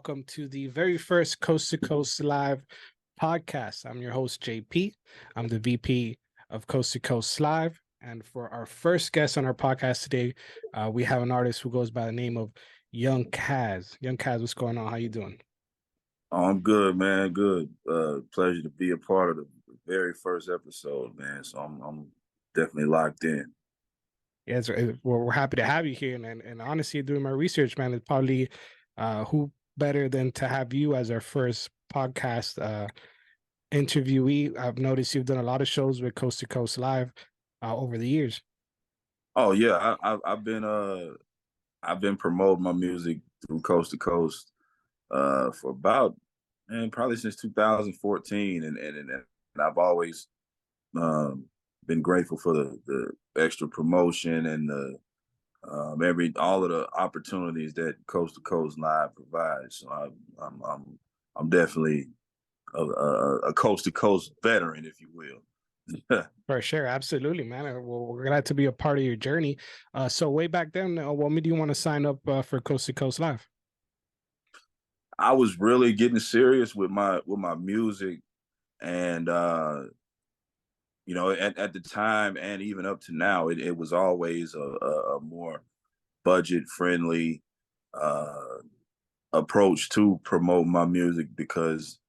welcome to the very first Coast to Coast Live podcast. I'm your host, JP. I'm the VP of Coast to Coast Live. And for our first guest on our podcast today, we have an artist who goes by the name of Young Kazz. Young Kazz, what's going on? How you doing? Oh, I'm good, man. Good. Pleasure to be a part of the very first episode, man. So I'm definitely locked in. Yeah, we're happy to have you here. And honestly, doing my research, man, it's probably who better than to have you as our first podcast interviewee. I've noticed you've done a lot of shows with Coast to Coast Live over the years. Oh yeah, I've been promoting my music through Coast to Coast for about probably since 2014, and I've always been grateful for the extra promotion and the all of the opportunities that Coast to Coast Live provides. So I'm definitely a Coast to Coast veteran, if you will. For sure, absolutely, man. Well, we're glad to be a part of your journey. So way back then, what made you want to sign up for Coast to Coast Live? I was really getting serious with my music, and at the time and even up to now, it was always a more budget friendly approach to promote my music because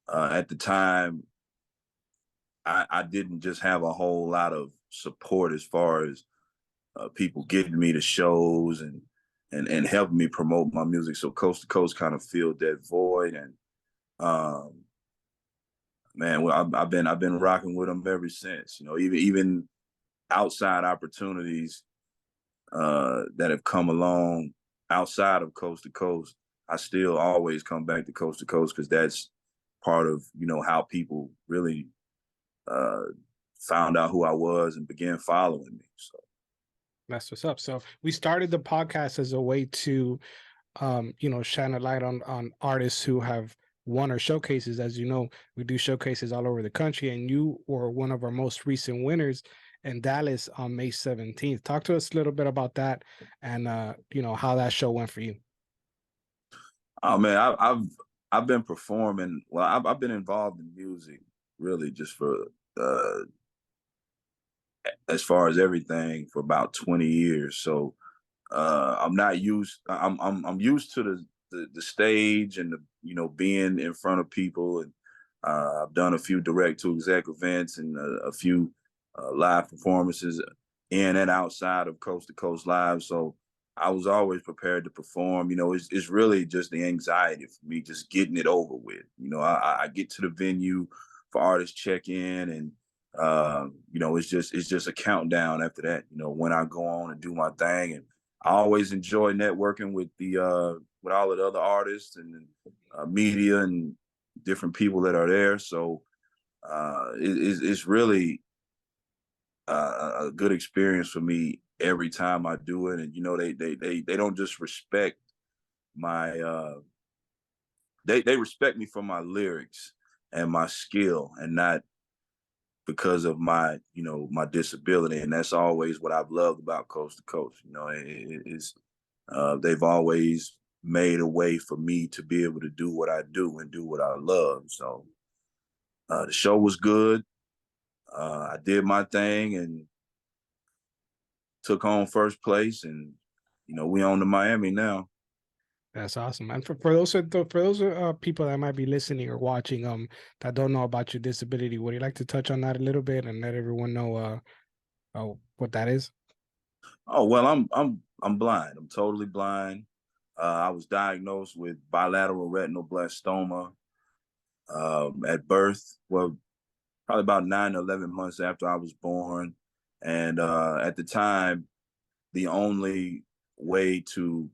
at the time I didn't just have a whole lot of support as far as people getting me to shows and helping me promote my music. So Coast to Coast kind of filled that void, and man, well, I've been rocking with them ever since. You know, even outside opportunities that have come along outside of Coast to Coast, I still always come back to Coast because that's part of how people really found out who I was and began following me. So That's what's up. So we started the podcast as a way to, shine a light on artists who have won our showcases. As you know, we do showcases all over the country, and you were one of our most recent winners in Dallas on May 17th. Talk to us a little bit about that and how that show went for you. Oh man, I've been performing. Well, I've been involved in music really just for as far as everything for about 20 years. So I'm not used. I'm used to the stage and being in front of people, and I've done a few direct to exec events and a few live performances in and outside of Coast to Coast Live. So I was always prepared to perform. It's really just the anxiety for me, just getting it over with. I get to the venue for artists check in, and it's just a countdown after that. When I go on and do my thing, and I always enjoy networking with with all of the other artists and media and different people that are there. So it's really a good experience for me every time I do it. And they don't just respect my they respect me for my lyrics and my skill, and not because of my my disability. And that's always what I've loved about Coast to Coast. They've always made a way for me to be able to do what I do and do what I love. So the show was good. I did my thing and took home first place, and we on to Miami now. That's awesome. And for those people that might be listening or watching that don't know about your disability, would you like to touch on that a little bit and let everyone know what that is? Oh well, I'm blind. I'm totally blind. I was diagnosed with bilateral retinal blastoma at birth. Well, probably about 9 to 11 months after I was born. And at the time, the only way to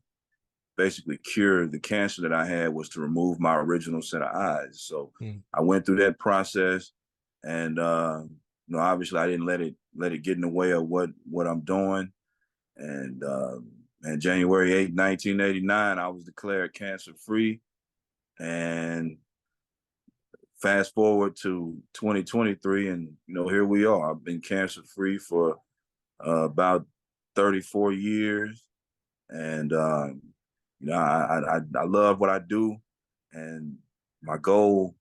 basically cure the cancer that I had was to remove my original set of eyes. So I went through that process, and obviously I didn't let it get in the way of what I'm doing. And January 8th, 1989, I was declared cancer free. And fast forward to 2023, and here we are. I've been cancer free for about 34 years, and You know, I love what I do, and my goal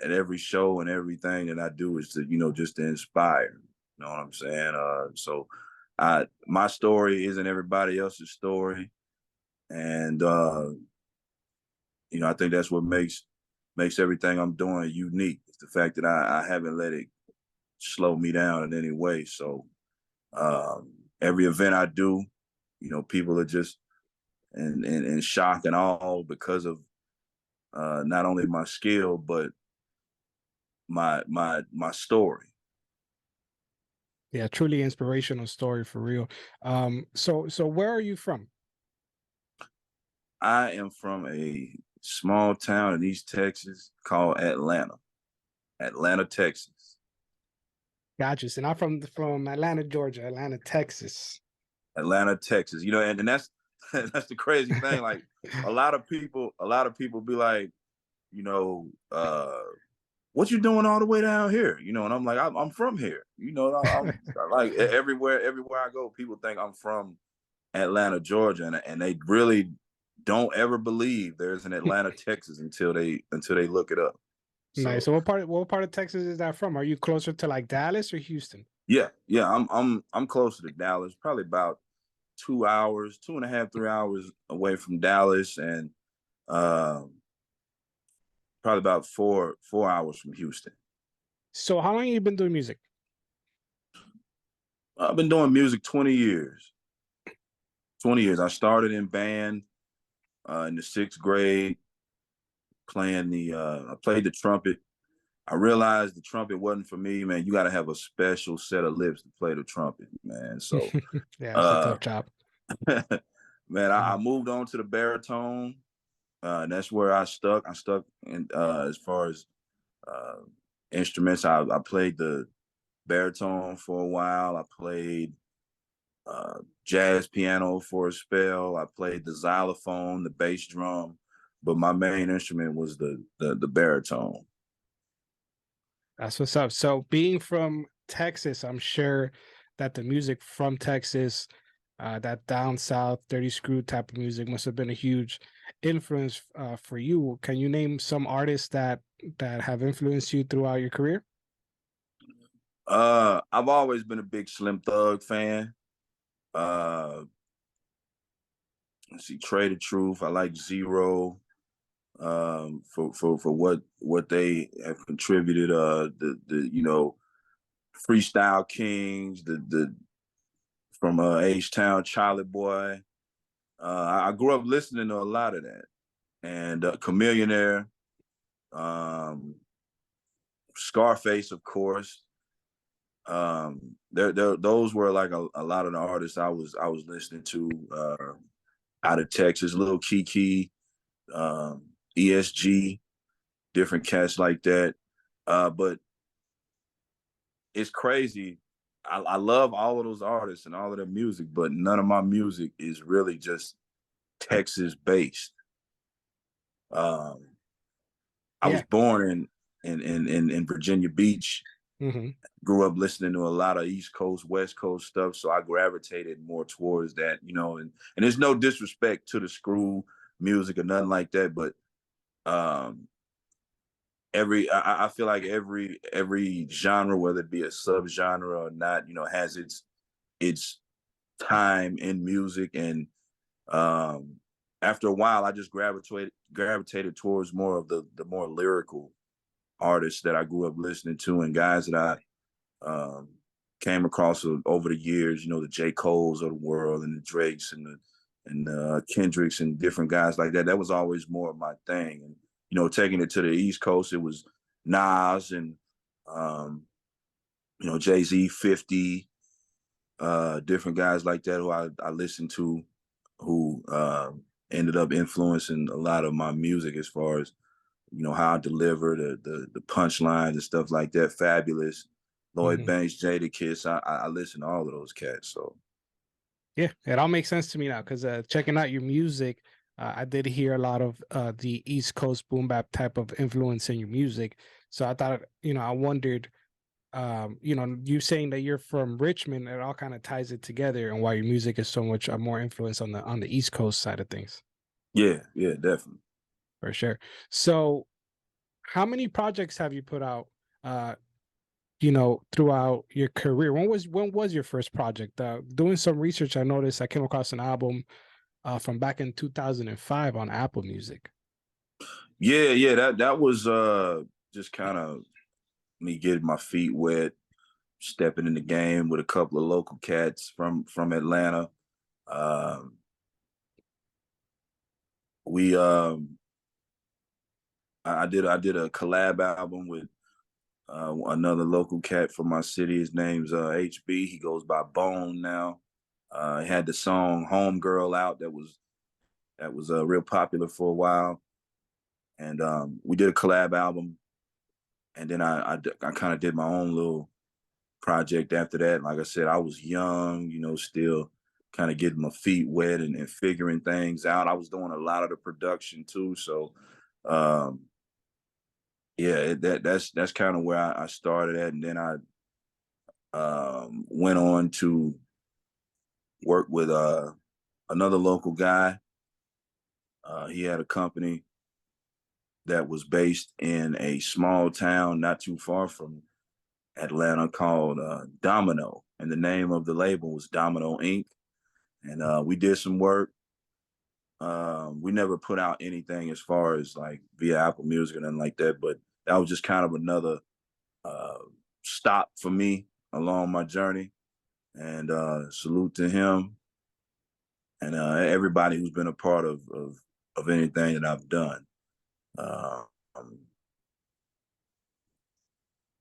at every show and everything that I do is to, you know, just to inspire. You know what I'm saying? So my story isn't everybody else's story. And you know, I think that's what makes everything I'm doing unique. It's the fact that I haven't let it slow me down in any way. So every event I do, you know, people are just in shock and awe because of not only my skill but my story. Yeah, truly inspirational story for real. So where are you from? I am from a small town in East Texas called Atlanta, Texas. Gotcha. And I'm from Atlanta, Georgia, Atlanta, Texas. Atlanta, Texas. You know, and that's that's the crazy thing. Like a lot of people be like, you know, what you doing all the way down here? You know, and I'm like, I'm from here. You know, I'm like everywhere I go, people think I'm from Atlanta, Georgia, and they really don't ever believe there's an Atlanta, Texas until they look it up. Nice. So So what part of Texas is that from? Are you closer to like Dallas or Houston? yeah, I'm closer to Dallas, probably about 2 hours, 2.5, 3 hours away from Dallas, and um, probably about four hours from Houston. So how long have you been doing music? I've been doing music 20 years. 20 years. I started in band in the sixth grade, playing I played the trumpet. I realized the trumpet wasn't for me, man. You got to have a special set of lips to play the trumpet, man. So, Yeah, it's a uh, tough job. man, I Mhm. moved on to the baritone. And that's where I stuck. I stuck in as far as uh, instruments. I played the baritone for a while. I played jazz piano for a spell. I played the xylophone, the bass drum, but my main instrument was the baritone. That's what's up. So being from Texas, I'm sure that the music from Texas, that down south 30 screw type of music must have been a huge influence for you. Can you name some artists that have influenced you throughout your career? I've always been a big Slim Thug fan. Uh, let's see, Trey the Truth. I like Zero for what they have contributed. The you know Freestyle Kings, the from H Town, Charlie Boy. I grew up listening to a lot of that, and Chameleonaire, um, Scarface, of course. Those were like a lot of the artists I was listening to out of Texas, Lil Kiki, um, ESG, different cats like that. But it's crazy. I love all of those artists and all of their music, but none of my music is really just Texas based. Um, I was Yeah. born in Virginia Beach, Hmm. grew up listening to a lot of East Coast, West Coast stuff, so I gravitated more towards that, you know. And there's no disrespect to the screw music or nothing like that, but um, I feel like every genre, whether it be a subgenre or not, you know, has its time in music. And um, after a while, I just gravitated towards more of the more lyrical artists that I grew up listening to, and guys that I came across over the years. You know, the J. Coles of the world, and the Drakes, and Kendricks, and different guys like that. That was always more of my thing. And you know, taking it to the East Coast, it was Nas and um, you know, Jay-Z, 50, different guys like that who I listened to, who ended up influencing a lot of my music as far as, you know, how I deliver the punchlines and stuff like that. Fabulous, Lloyd Hmm. Banks, Jada Kiss. I listen to all of those cats. So Yeah, it all makes sense to me now because checking out your music, I did hear a lot of the East Coast boom bap type of influence in your music. So I thought, I wondered, you saying that you're from Richmond, it all kind of ties it together and why your music is so much more influence on the East Coast side of things. Yeah, yeah, definitely. For sure. So how many projects have you put out throughout your career? When was your first project? Doing some research, I noticed I came across an album from back in 2005 on Apple Music. Yeah, yeah, that was just kind of me getting my feet wet, stepping in the game with a couple of local cats from Atlanta. Um, we I did a collab album with another local cat from my city. His name's HB. He goes by Bone now. He had the song "Homegirl" out that was real popular for a while, and we did a collab album. And then I kind of did my own little project after that. Like I said, I was young, still kind of getting my feet wet and figuring things out. I was doing a lot of the production too, so um, yeah, that's kind of where I started at, and then I went on to work with another local guy. He had a company that was based in a small town not too far from Atlanta called Domino, and the name of the label was Domino Inc. And we did some work. We never put out anything as far as like via Apple Music or nothing like that, but that was just kind of another uh, stop for me along my journey. And salute to him and everybody who's been a part of anything that I've done. Uh, um,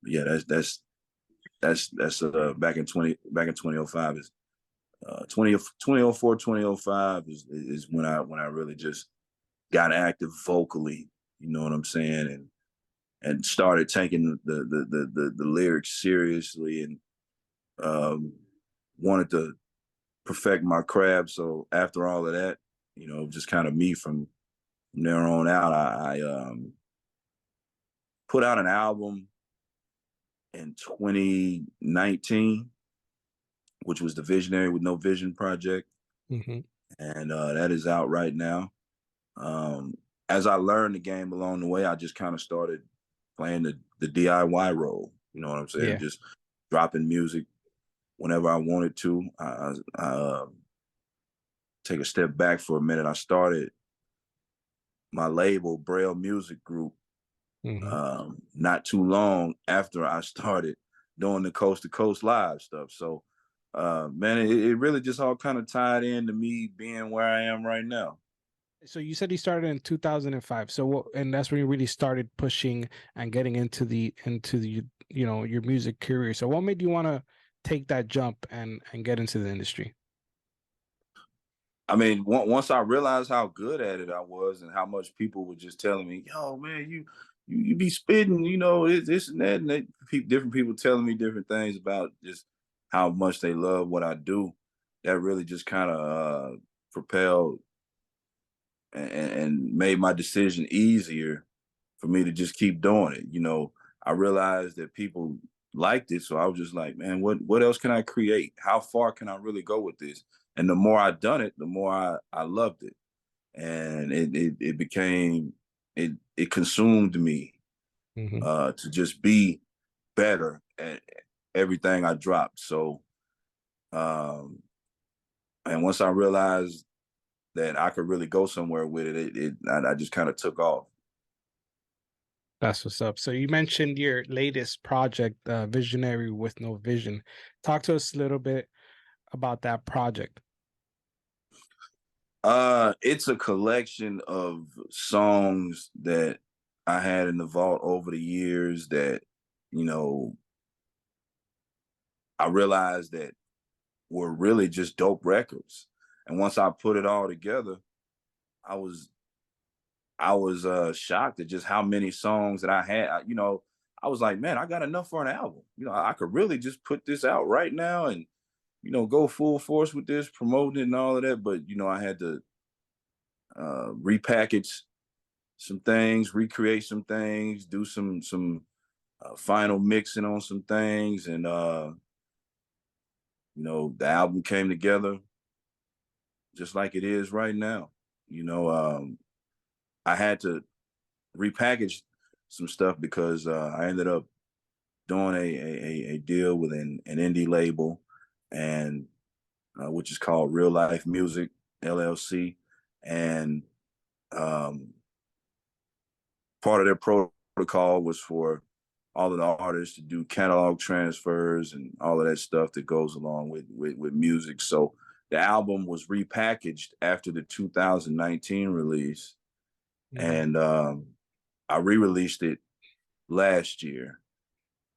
yeah, that's back in 2005 is 2004 2005 is when I really just got active vocally, you know what I'm saying, and started taking the lyrics seriously, and um, wanted to perfect my craft. So after all of that, just kind of me from there on out, I put out an album in 2019, which was the Visionary with No Vision project, Hmm. and that is out right now. Um, as I learned the game along the way, I just kind of started playing the DIY role. You know what I'm saying? Yeah. Just dropping music whenever I wanted to. I take a step back for a minute. I started my label, Braille Music Group, Hmm. not too long after I started doing the coast to coast live stuff. So, man, it really just all kind of tied into me being where I am right now. So you said you started in 2005. So and that's when you really started pushing and getting into the your music career. So what made you want to take that jump and get into the industry? I mean, once I realized how good at it I was, and how much people were just telling me, "Yo, man, you be spitting, this and that," and different people telling me different things about just how much they love what I do. That really just kind of propelled and made my decision easier for me to just keep doing it. I realized that people liked it, so I was just like, man, what else can I create? How far can I really go with this? And the more I done it, the more I loved it, and it became it consumed me Hmm. to just be better at everything I dropped. So, um, and once I realized that I could really go somewhere with I just kind of took off. That's what's up. So you mentioned your latest project, Visionary with No Vision. Talk to us a little bit about that project. It's a collection of songs that I had in the vault over the years that, you know, I realized that were really just dope records. And once I put it all together, I was I was shocked at just how many songs that I had. I was like, man, I got enough for an album. I could really just put this out right now and go full force with this, promoting it and all of that. But I had to repackage some things, recreate some things, do some final mixing on some things, and the album came together just like it is right now. You know, I had to repackage some stuff because I ended up doing a deal with an indie label, and which is called Real Life Music LLC, and um, part of their protocol was for all of the artists to do catalog transfers and all of that stuff that goes along with music. So the album was repackaged after the 2019 release, Mhm. and I re-released it last year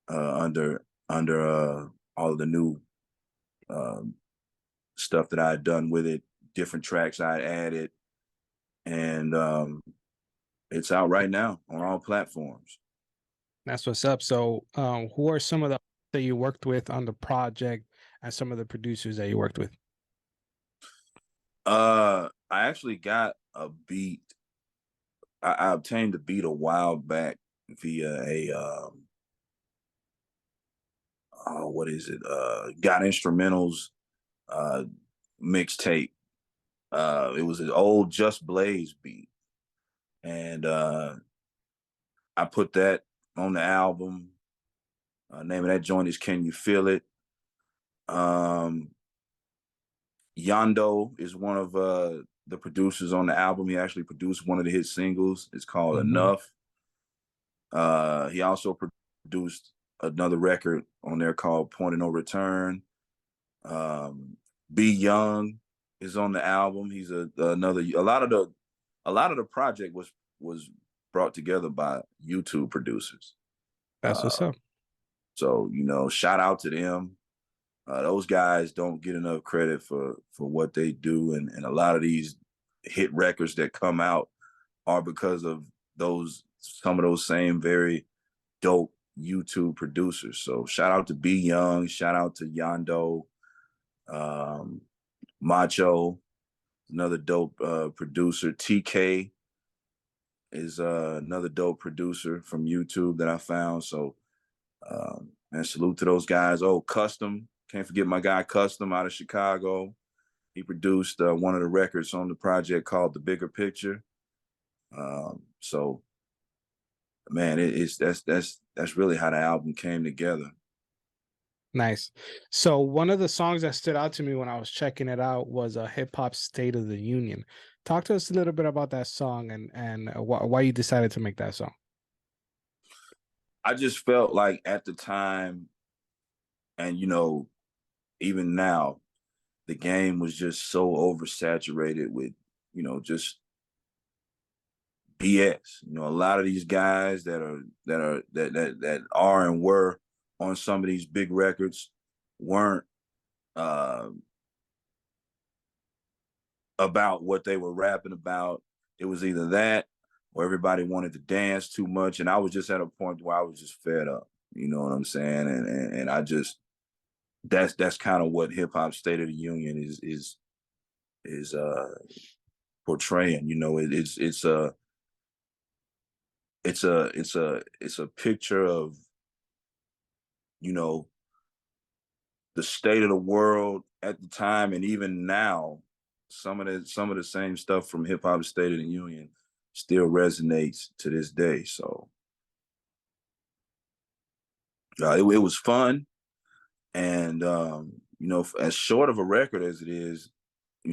under all of the new um, stuff that I had done with it, different tracks I added, and it's out right now on all platforms. That's what's up. So, who are some of the that you worked with on the project, and some of the producers that you worked with? I actually got a beat. I obtained a beat a while back via a oh, what is it? Got instrumentals uh mixtape. It was an old Just Blaze beat, and I put that on the album. Name of that joint is "Can You Feel It." Um, Yondo is one of the producers on the album. He actually produced one of the hit singles. It's called Mhm. "Enough." He also produced another record on there called "Point of No Return." Be Young is on the album. He's another. A lot of the project was brought together by YouTube producers. That's what's Uh, up. so shout out to them. Those guys don't get enough credit for what they do, and a lot of these hit records that come out are because of those some of those same very dope YouTube producers. So shout out to Be Young, shout out to Yondo, um, Macho, another dope producer. TK is another dope producer from YouTube that I found. So and salute to those guys. Oh, Custom, can't forget my guy Custom out of Chicago. He produced one of the records on the project called The Bigger Picture. So man, it's that's really how the album came together. Nice. So, one of the songs that stood out to me when I was checking it out was a hip hop State of the Union. Talk to us a little bit about that song, and why you decided to make that song. I just felt like at the time, and even now, the game was just so oversaturated with just BS. A lot of these guys that are and were on some of these big records weren't uh, about what they were rapping about. It was either that or everybody wanted to dance too much, and I was just at a point where I was just fed up. You know what I'm saying? And I just that's kind of what hip hop State of the Union is portraying. It's a picture of you know the state of the world at the time, and even now, some of the same stuff from hip hop State of the Union still resonates to this day. So it was fun, and as short of a record as it is,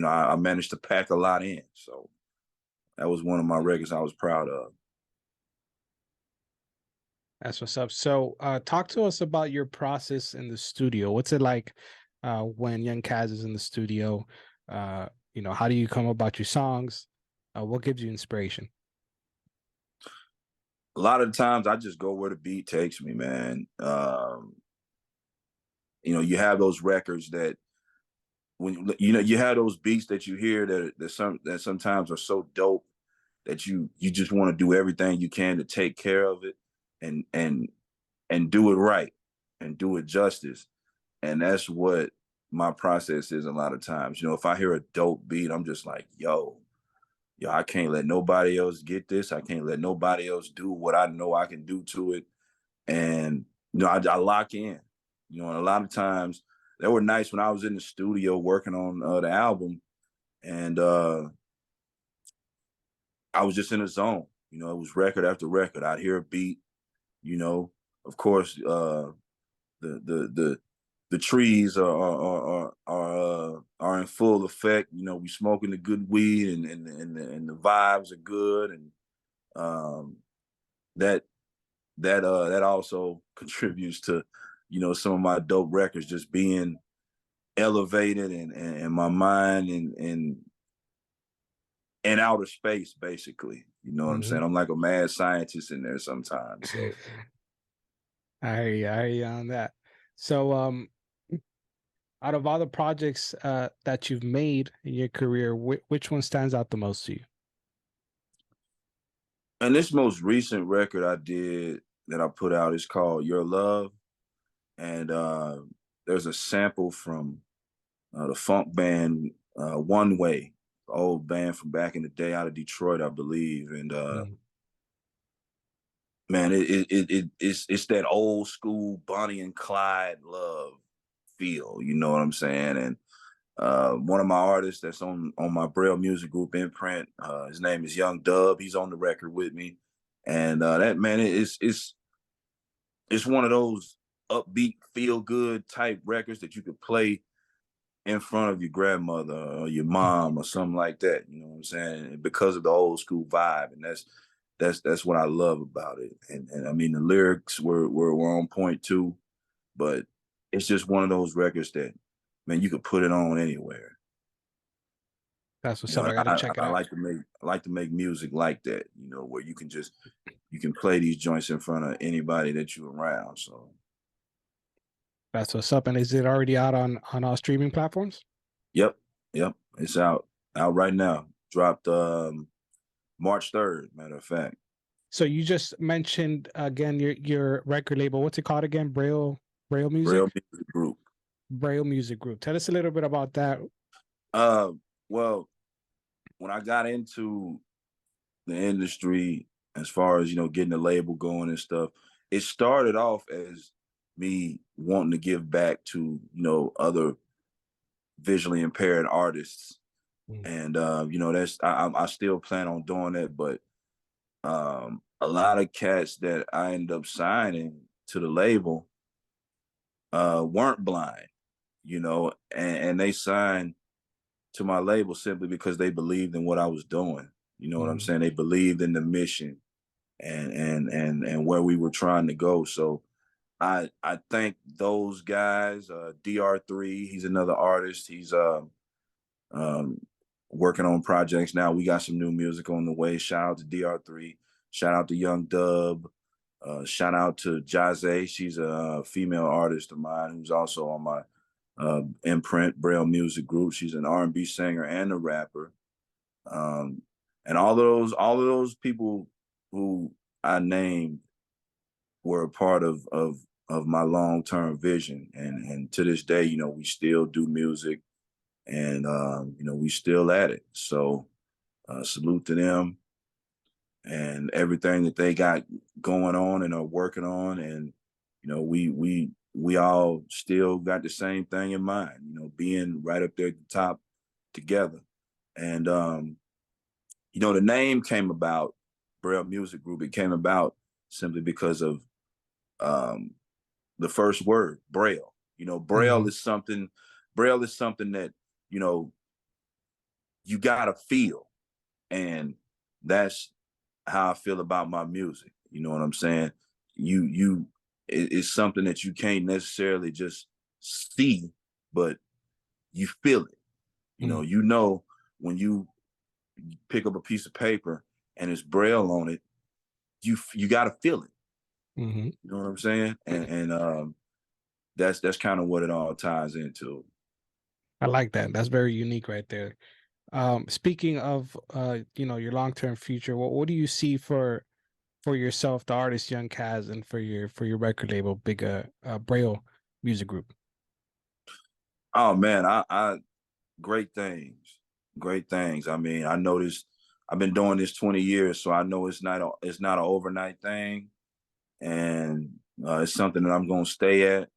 I managed to pack a lot in. So that was one of my records I was proud of. That's what's up. So, talk to us about your process in the studio. What's it like when Young Kazz is in the studio? How do you come about your songs? What gives you inspiration? A lot of the times I just go where the beat takes me, man. You have those records that when you have those beats that you hear that sometimes are so dope that you just want to do everything you can to take care of it and and and do it right and do it justice. And that's what my process is a lot of times. If I hear a dope beat, I'm just like, yo, I can't let nobody else get this. I can't let nobody else do what I know I can do to it. And I lock in. And a lot of times they were nice when I was in the studio working on the album, and I was just in a zone. You know, it was record after record. I'd hear a beat. You know, of course, the the the the trees are in full effect. You know, we smoking the good weed, and the vibes are good, and um, that that also contributes to, you know, some of my dope records just being elevated, and my mind and outer space, basically. You know what I'm Hmm. saying? I'm like a mad scientist in there sometimes. So I hear you on that. So, out of all the projects that you've made in your career, which one stands out the most to you? and this most recent record I did that I put out is called Your Love. And there's a sample from the funk band One Way, old band from back in the day out of Detroit, I believe. And Mm. man, it's that old school Bonnie and Clyde love feel. You know what I'm saying? And one of my artists that's on my Braille Music Group imprint, his name is Young Dub. He's on the record with me, and that man, it's one of those upbeat, feel good type records that you could play in front of your grandmother or your mom or something like that. You know what I'm saying? Because of the old school vibe, and that's what I love about it. And I mean, the lyrics were on point too, but it's just one of those records that, man, you could put it on anywhere. That's You what's know, up. and I got to check it I out. like to make music like that. You know, where you can play these joints in front of anybody that you're around. So, That's what's up. And is it already out on all streaming platforms? yep, yep, it's out right now. Dropped March 3rd, matter of fact. So you just mentioned again your record label. What's it called again? Braille Braille Music? Music Group. Braille Music Group. Tell us a little bit about that. Uh, well, when I got into the industry, as far as, you know, getting the label going and stuff, it started off as me wanting to give back to, you know, other visually impaired artists. Mm. And you know, I still plan on doing that, but a lot of cats that I ended up signing to the label weren't blind, you know, and they signed to my label simply because they believed in what I was doing. You know what I'm Mm. saying? They believed in the mission and where we were trying to go. So I thank those guys. DR3, he's another artist. He's um, working on projects now. We got some new music on the way. Shout out to DR3. Shout out to Young Dub. Shout out to Jazze. She's a female artist of mine who's also on my imprint Braille Music Group. She's an R&B singer and a rapper. Um, and all of those people who I named were a part of my long term vision. And to this day, you know, we still do music, and you know, we still at it. So salute to them and everything that they got going on and are working on. And you know, we all still got the same thing in mind. You know, being right up there at the top together. And you know, the name came about, Braille Music Group. It came about simply because of um, the first word, Braille. You know, Hmm. Braille is something that, you know, you gotta feel, and that's how I feel about my music. You know what I'm saying? It's something that you can't necessarily just see, but you feel it. Mm. You know when you pick up a piece of paper and it's Braille on it, you got to feel it. Hmm. You know what I'm saying? And that's kind of what it all ties into. I like that. That's very unique right there. Speaking of your long-term future, what do you see for yourself, the artist Young Kazz, and for your record label, Big Braille Music Group? Oh man, I great things, great things. I mean, I noticed I've been doing this 20 years, so I know it's not an overnight thing, and it's something that I'm gonna stay at.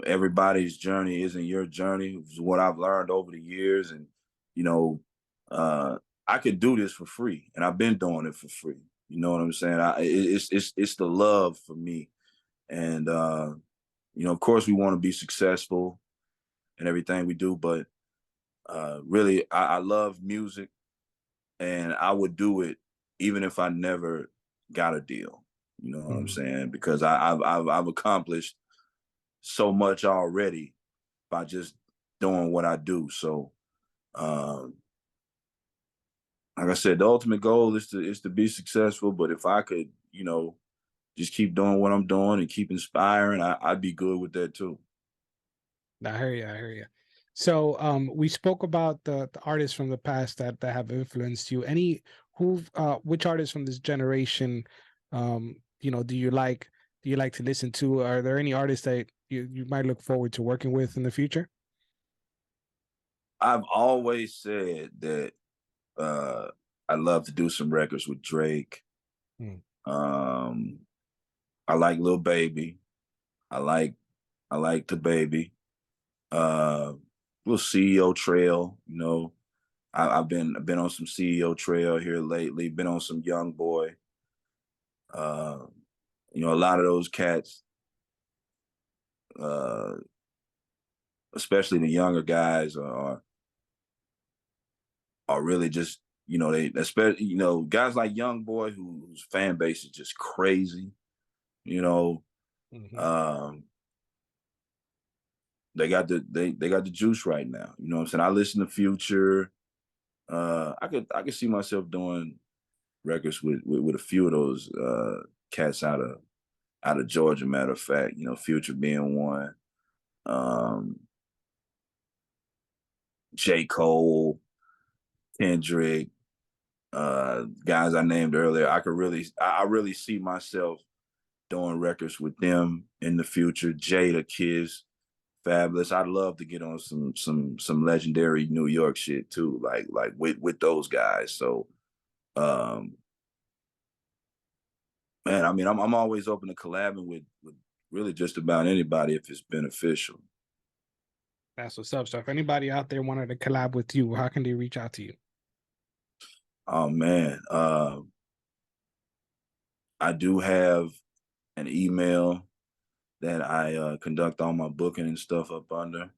Everybody's journey isn't your journey. Is what I've learned over the years, and you know, uh, I could do this for free, and I've been doing it for free. You know what I'm saying? It's the love for me, and of course, we want to be successful and everything we do, but really, I love music, and I would do it even if I never got a deal. You know what I'm Mhm. saying? Because I've accomplished so much already by just doing what I do. So, um, like I said, the ultimate goal is to be successful. But if I could, just keep doing what I'm doing and keep inspiring, I'd be good with that too. I hear you. I hear you. So, we spoke about the artists from the past that have influenced you. Which artists from this generation, do you like? Do you like to listen to? Are there any artists that you might look forward to working with in the future? I've always said that uh, I love to do some records with Drake. Mm. Um, I like Lil Baby. I like I like the baby. Uh, little CEO Trail. I've been on some CEO Trail here lately. Been on some Young Boy. Uh, a lot of those cats, uh, especially the younger guys, are really just they especially guys like Young Boy whose fan base is just crazy. You know, Hmm. um, they got the juice right now. You know what I'm saying? I listen to Future. I could see myself doing records with a few of those cats out of Georgia. Matter of fact, Future being one. Um, J. Cole, Kendrick, guys I named earlier. I really see myself doing records with them in the future. Jada, Kiss, Fabulous. I'd love to get on some legendary New York shit too, like with those guys. So, um, man, I mean, I'm always open to collabing with really just about anybody if it's beneficial. That's what's up. So, if anybody out there wanted to collab with you, how can they reach out to you? Oh man, I do have an email that I conduct all my booking and stuff up under.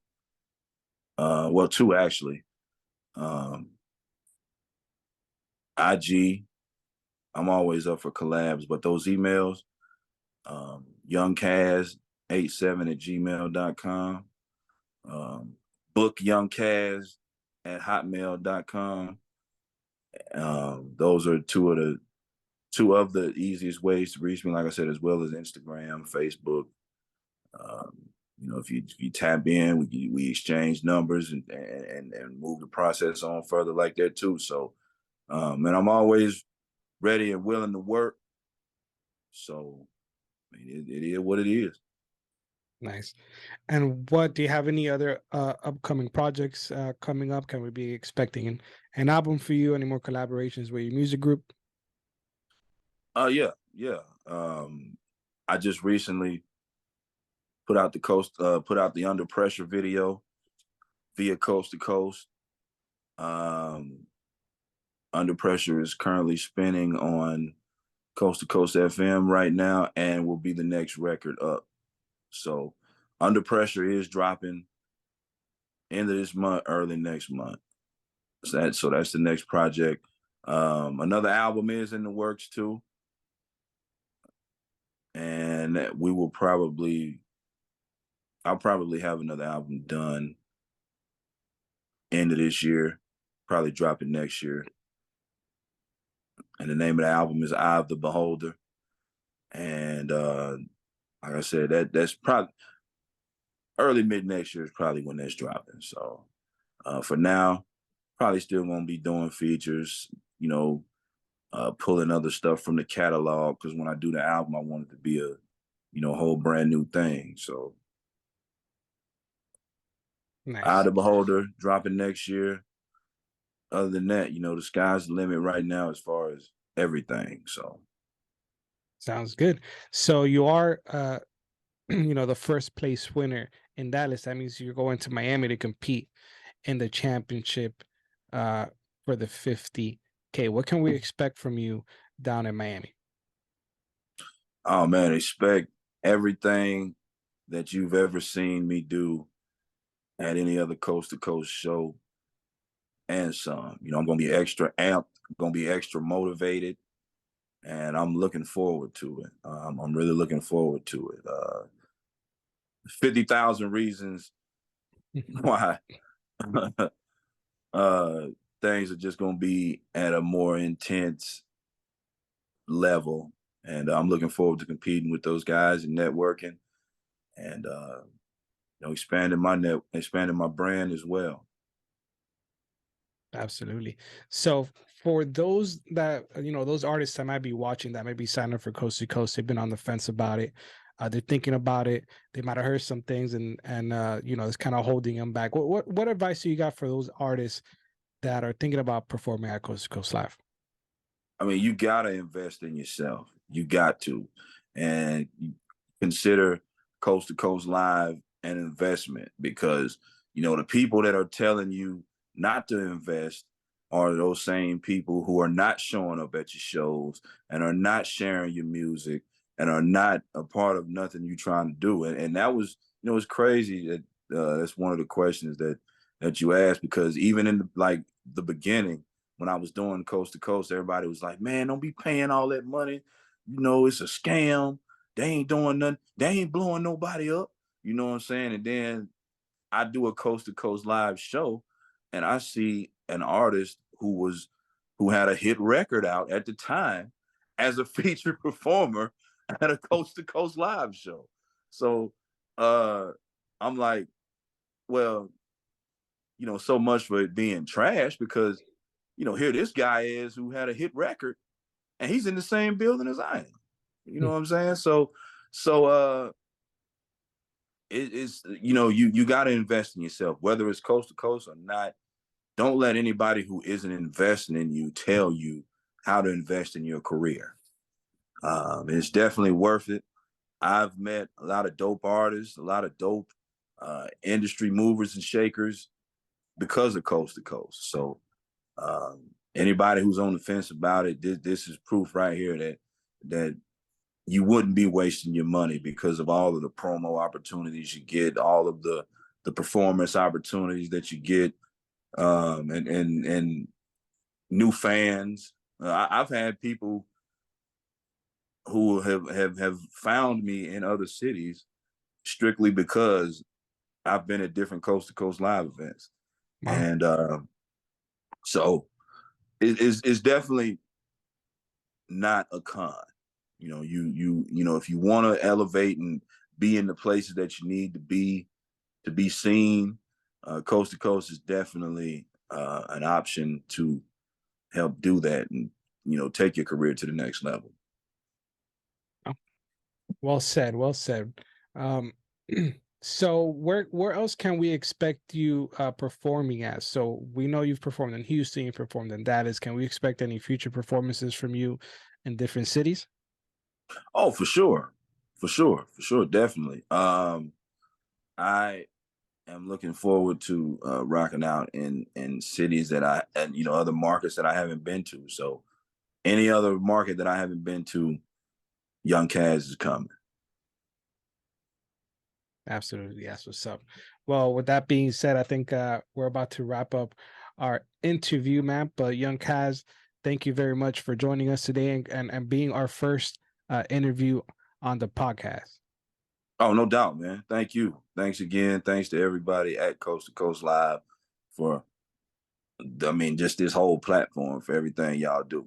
Well, two actually. Um, IG. I'm always up for collabs, but those emails, youngkaz87 at gmail.com, book youngkaz at hotmail.com. Those are two of the easiest ways to reach me, like I said, as well as Instagram, Facebook. Um, if you tap in, we exchange numbers and move the process on further like that too. So, and I'm always ready and willing to work. So, I mean, it is what it is. Nice. And what do you have any other upcoming projects coming up? Can we be expecting an album for you? Any more collaborations with your music group? Yeah, yeah. I just recently put out the Under Pressure video via Coast to Coast. Um, Under Pressure is currently spinning on Coast to Coast FM right now, and will be the next record up. So, Under Pressure is dropping end of this month, early next month. So that's the next project. Another album is in the works too, and I'll probably have another album done end of this year, probably drop it next year. And the name of the album is Eye of the Beholder. And like I said, that's probably early mid next year is probably when that's dropping. So for now, probably still gonna be doing features, pulling other stuff from the catalog because when I do the album, I want it to be a whole brand new thing. So Eye of Nice. the Beholder dropping next year. Other than that, the sky's the limit right now as far as everything. So Sounds good. So you are the first place winner in Dallas. That means you're going to Miami to compete in the championship uh for the 50. Okay, what can we expect from you down in Miami? Oh man, expect everything that you've ever seen me do at any other coast to coast show and some. I'm gonna be extra amped, gonna be extra motivated, and I'm looking forward to it. I'm really looking forward to it. 50,000 reasons why uh, things are just gonna be at a more intense level, and I'm looking forward to competing with those guys and networking, and expanding my brand as well. Absolutely. So for those that those artists that might be watching, that might be signing up for Coast to Coast, they've been on the fence about it. They're thinking about it. They might have heard some things, and it's kind of holding them back. What advice do you got for those artists that are thinking about performing at Coast to Coast Live? I mean, you gotta invest in yourself. You got to, and you consider Coast to Coast Live an investment, because the people that are telling you not to invest are those same people who are not showing up at your shows and are not sharing your music and are not a part of nothing you trying to do. And that was, it's crazy that that's one of the questions that you asked, because even in the beginning, when I was doing Coast to Coast, everybody was like, man, don't be paying all that money. It's a scam. They ain't doing nothing. They ain't blowing nobody up. You know what I'm saying? And then I do a Coast to Coast Live show, and I see an artist who had a hit record out at the time as a featured performer at a Coast to Coast Live show. So I'm like, well, so much for it being trash, because here this guy is who had a hit record, and he's in the same building as I am. You know what I'm saying? So it's you got to invest in yourself, whether it's coast to coast or not. Don't let anybody who isn't investing in you tell you how to invest in your career. It's definitely worth it. I've met a lot of dope artists, a lot of dope industry movers and shakers because of Coast to Coast. So anybody who's on the fence about it, this is proof right here that you wouldn't be wasting your money because of all of the promo opportunities you get, all of the performance opportunities that you get, and new fans. I've had people who have found me in other cities strictly because I've been at different Coast to Coast Live events, Wow. and so it's definitely not a con. If you want to elevate and be in the places that you need to be seen, Coast to Coast is definitely an option to help do that, and take your career to the next level. Oh, well said. Well said. Um, so where else can we expect you performing at? So we know you've performed in Houston, you performed in Dallas. Can we expect any future performances from you in different cities? Oh, for sure, definitely. I am looking forward to rocking out in cities and other markets that I haven't been to. So any other market that I haven't been to, Young Kazz is coming. Absolutely. That's what's up. Well, with that being said, I think we're about to wrap up our interview, man. But young Kaz, thank you very much for joining us today and being our first interview on the podcast. Oh, no doubt, man. Thank you. Thanks again. Thanks to everybody at Coast to Coast Live for, just this whole platform, for everything y'all do.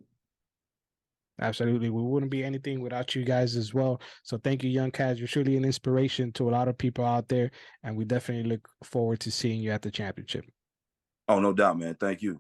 Absolutely. We wouldn't be anything without you guys as well. So thank you, young Kaz. You're truly an inspiration to a lot of people out there. And we definitely look forward to seeing you at the championship. Oh, no doubt, man. Thank you.